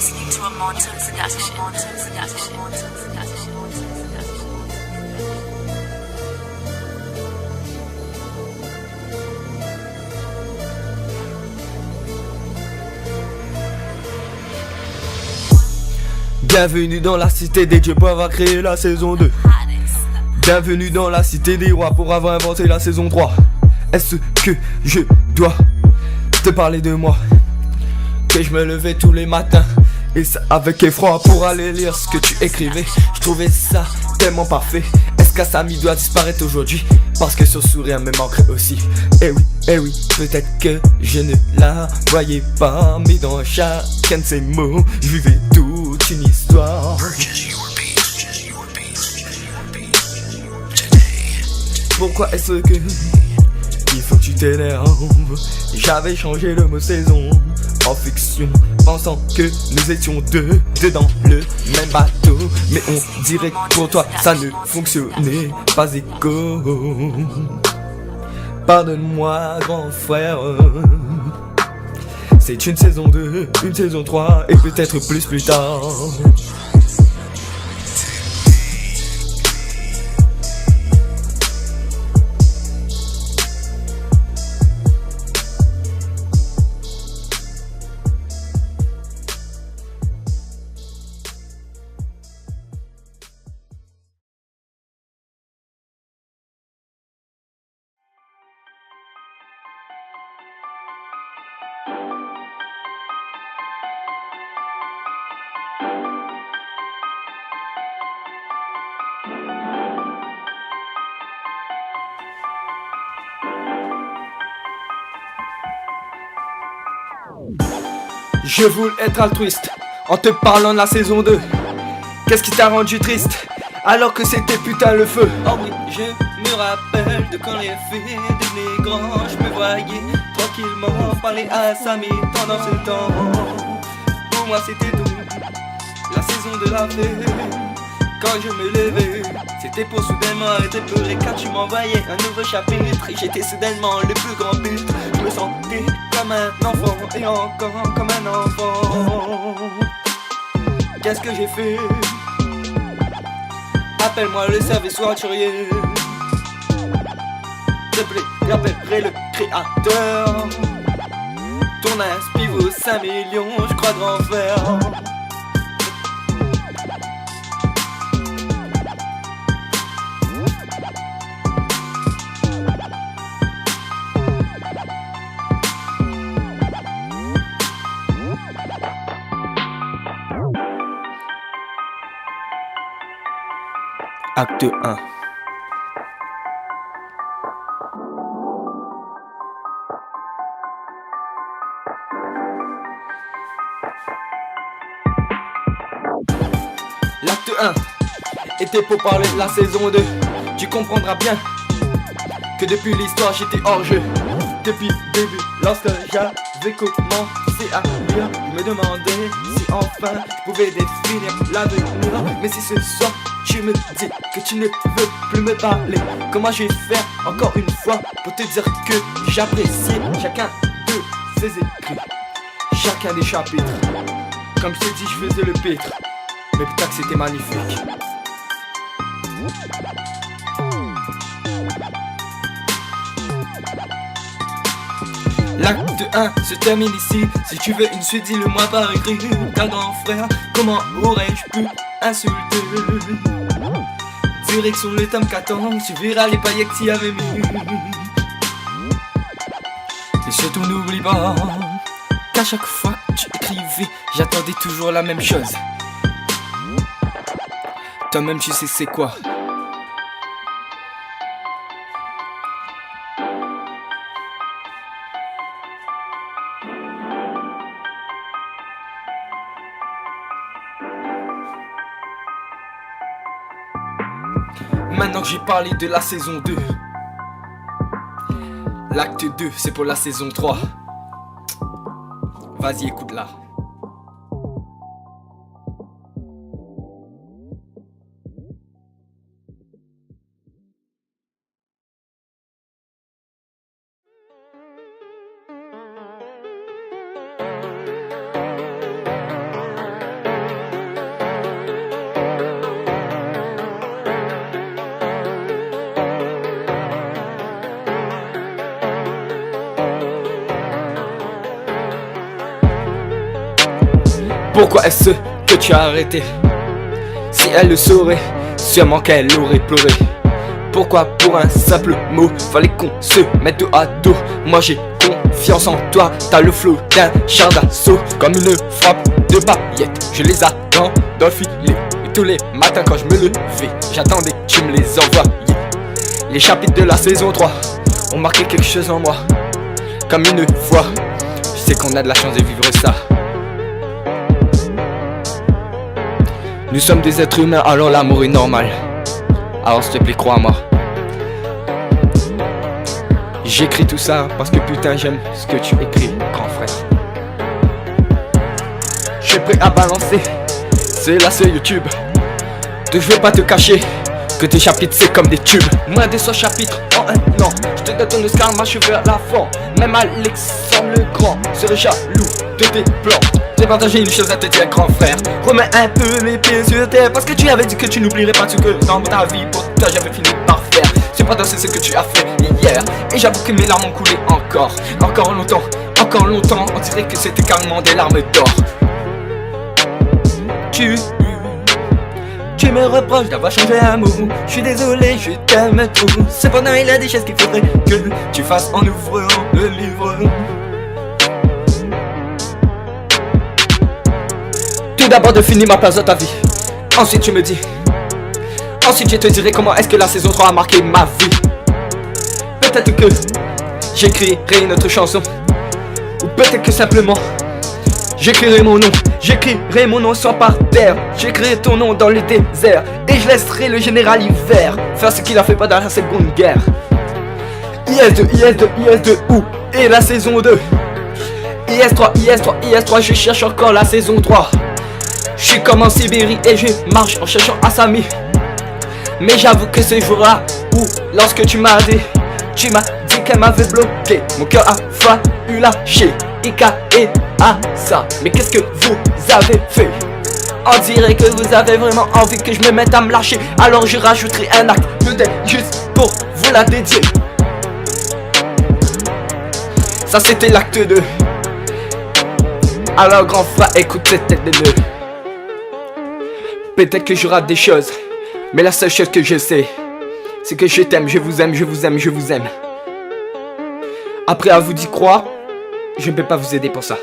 listening to a Montel Production. Bienvenue dans la cité des dieux pour avoir créé la saison 2. Bienvenue dans la cité des rois pour avoir inventé la saison 3. Est-ce que je dois te parler de moi? Que je me levais tous les matins et ça avec effroi pour aller lire ce que tu écrivais. Je trouvais ça tellement parfait. Est-ce qu'Assami doit disparaître aujourd'hui? Parce que son sourire me manquerait aussi. Eh oui, peut-être que je ne la voyais pas, mais dans chacun de ses mots, je vivais toute une histoire. Pourquoi est-ce que il faut que tu t'énerves? J'avais changé le mot saison en fiction, pensant que nous étions deux dans le même bateau. Mais on dirait que pour toi ça ne fonctionnait pas écho. Pardonne-moi grand frère. C'est une saison 2, une saison 3 et peut-être plus tard. Je voulais être altruiste en te parlant de la saison 2. Qu'est-ce qui t'a rendu triste alors que c'était putain le feu? Oh oui, je me rappelle de quand les filles devenaient grands. Je me voyais tranquillement parler à Samy pendant ce temps. Pour moi c'était tout, la saison de la fée. Quand je me levais, c'était pour soudainement arrêter de pleurer car tu m'envoyais un nouveau chapitre. Et j'étais soudainement le plus grand but. Je me sentais comme un enfant et encore comme un enfant. Qu'est-ce que j'ai fait? Appelle-moi le service voiturier. S'il te plaît, j'appellerai le créateur. Ton inspi vaut 5 millions, je crois grand frère. Acte 1. L'acte 1 était pour parler de la saison 2. Tu comprendras bien que depuis l'histoire j'étais hors jeu. Depuis le début, lorsque j'avais commencé à lire, je me demandais si enfin je pouvais définir l'avenir. Mais si ce soir tu me dis que tu ne veux plus me parler, comment je vais faire encore une fois pour te dire que j'apprécie chacun de ces écrits, chacun des chapitres. Comme je t'ai dit, je faisais le pitre, mais putain que c'était magnifique. L'acte 1 se termine ici. Si tu veux une suite, dis-le-moi par écrit. Car grand frère, comment aurais-je pu insulter? Direction le tome 14, tu verras les paillettes que t'y avais mis. Et surtout n'oublie pas qu'à chaque fois que tu écrivais, j'attendais toujours la même chose. Toi-même tu sais c'est quoi. Maintenant que j'ai parlé de la saison 2, l'acte 2 c'est pour la saison 3. Vas-y, écoute-la. Pourquoi est-ce que tu as arrêté? Si elle le saurait, sûrement qu'elle aurait pleuré. Pourquoi pour un simple mot fallait qu'on se mette dos à dos? Moi j'ai confiance en toi, t'as le flow d'un char d'assaut. Comme une frappe de paillettes, je les attends dans le filet. Et tous les matins quand je me levais, j'attendais que tu me les envoies. Les chapitres de la saison 3 ont marqué quelque chose en moi. Comme une fois, je sais qu'on a de la chance de vivre ça. Nous sommes des êtres humains, alors l'amour est normal. Alors s'il te plaît, crois-moi. J'écris tout ça parce que putain j'aime ce que tu écris, grand frère. Je suis prêt à balancer, c'est là sur YouTube. Je vais pas te cacher que tes chapitres c'est comme des tubes. Moins de 100 chapitres en un an. Je te donne ton Oscar, marche vers l'avant. Même Alexandre le Grand serait jaloux de tes plans. J'ai partagé une chose à te dire, grand frère. Remets un peu les pieds sur terre, parce que tu avais dit que tu n'oublierais pas ce que dans ta vie pour toi j'avais fini par faire. Cependant c'est ce que tu as fait hier, et j'avoue que mes larmes ont coulé encore. Encore longtemps, on dirait que c'était carrément des larmes d'or. Tu me reproches d'avoir changé un mot. Je suis désolé, je t'aime trop. Cependant il y a des choses qu'il faudrait que tu fasses en ouvrant le livre. Tout d'abord de finir ma place dans ta vie. Ensuite tu me dis. Ensuite je te dirai comment est-ce que la saison 3 a marqué ma vie. Peut-être que j'écrirai une autre chanson. Ou peut-être que simplement j'écrirai mon nom. J'écrirai mon nom sans par terre. J'écrirai ton nom dans le désert. Et je laisserai le général Hiver faire ce qu'il a fait pendant la seconde guerre. IS2, IS2, IS2 où est la saison 2? IS3, IS3, IS3, je cherche encore la saison 3. Je suis comme en Sibérie et je marche en cherchant Asami. Mais j'avoue que ce jour-là où lorsque tu m'as dit qu'elle m'avait bloqué, mon cœur a failli lâcher. Ika et Asa, mais qu'est-ce que vous avez fait? On dirait que vous avez vraiment envie que je me mette à me lâcher. Alors je rajouterai un acte, peut-être juste pour vous la dédier. Ça c'était l'acte 2. Alors grand frère, écoute cette tête de nœud. Peut-être que je rate des choses, mais la seule chose que je sais, c'est que je t'aime, je vous aime, je vous aime, je vous aime. Après à vous d'y croire, je ne peux pas vous aider pour ça.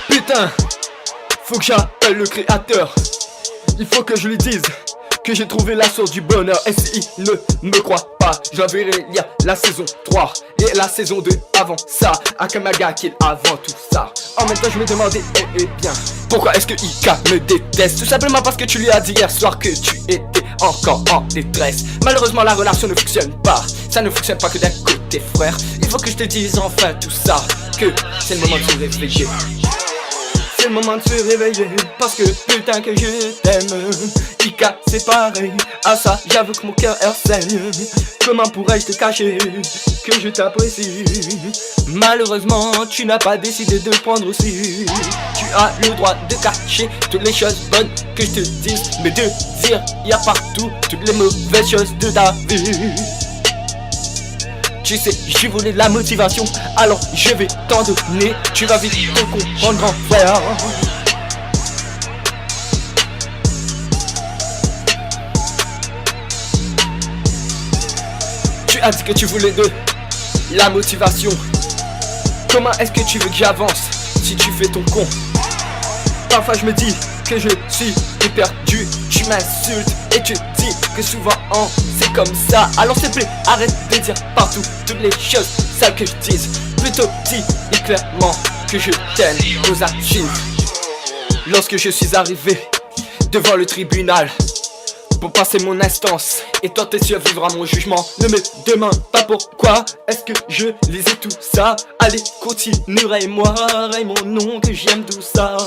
Putain, faut que j'appelle le créateur. Il faut que je lui dise que j'ai trouvé la source du bonheur. Et s'il ne me croit pas, je l'enverrai lire la saison 3 et la saison 2 avant ça. Akamaga kill avant tout ça. En même temps je me demandais, eh bien, pourquoi est-ce que Ika me déteste? Tout simplement parce que tu lui as dit hier soir que tu étais encore en détresse. Malheureusement la relation ne fonctionne pas. Ça ne fonctionne pas que d'un côté frère. Il faut que je te dise enfin tout ça, que c'est le moment de se réveiller. C'est le moment de se réveiller, parce que putain que je t'aime. Ika c'est pareil, à ça j'avoue que mon cœur saigne. Comment pourrais-je te cacher que je t'apprécie? Malheureusement tu n'as pas décidé de prendre aussi. Tu as le droit de cacher toutes les choses bonnes que je te dise, mais de dire y a partout toutes les mauvaises choses de ta vie. Tu sais, j'ai voulu de la motivation, alors je vais t'en donner. Tu vas vite te comprendre, grand frère. Tu as dit que tu voulais de la motivation. Comment est-ce que tu veux que j'avance si tu fais ton con? Parfois je me dis que je suis perdu. Tu m'insultes et tu dis que souvent c'est comme ça. Alors s'il te plaît arrête de dire partout toutes les choses sales que je dise. Plutôt dis et clairement que je t'aime aux assises. Lorsque je suis arrivé devant le tribunal pour passer mon instance et tenter de survivre à mon jugement, ne me demande pas pourquoi est-ce que je lisais tout ça. Allez, continuerai-moi, et mon nom que j'aime tout ça.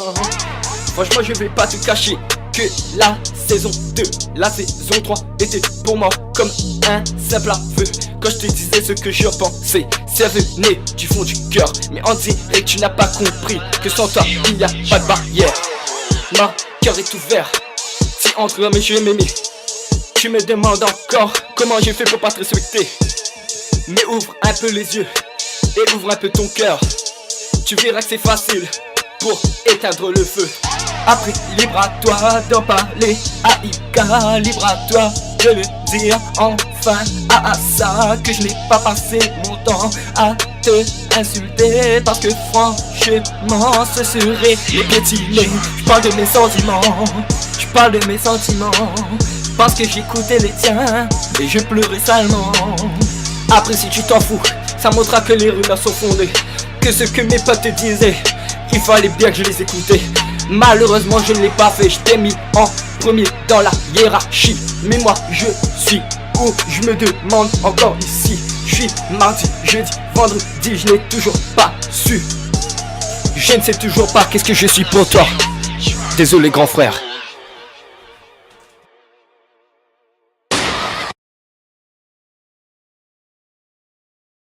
Franchement je vais pas te cacher que la saison 2, la saison 3 était pour moi comme un simple aveu. Quand je te disais ce que je pensais, ça venait du fond du cœur. Mais on dirait que tu n'as pas compris que sans toi il n'y a pas de barrière. Mon cœur est ouvert, si entre hommes je vais m'aimer. Tu me demandes encore comment j'ai fait pour pas te respecter. Mais ouvre un peu les yeux et ouvre un peu ton cœur. Tu verras que c'est facile pour éteindre le feu. Après, libre à toi d'en parler. Aïka, libre à toi de le dire enfin à ça que je n'ai pas passé mon temps à te insulter. Parce que franchement, ce serait les piétiner. Je parle de mes sentiments, je parle de mes sentiments. Parce que j'écoutais les tiens et je pleurais salement. Après si tu t'en fous, ça montrera que les rumeurs sont fondées. Que ce que mes potes te disaient, il fallait bien que je les écoutais. Malheureusement je ne l'ai pas fait, je t'ai mis en premier dans la hiérarchie. Mais moi je suis où je me demande encore ici. Je suis mardi, jeudi, vendredi, je n'ai toujours pas su. Je ne sais toujours pas qu'est-ce que je suis pour toi. Désolé grand frère.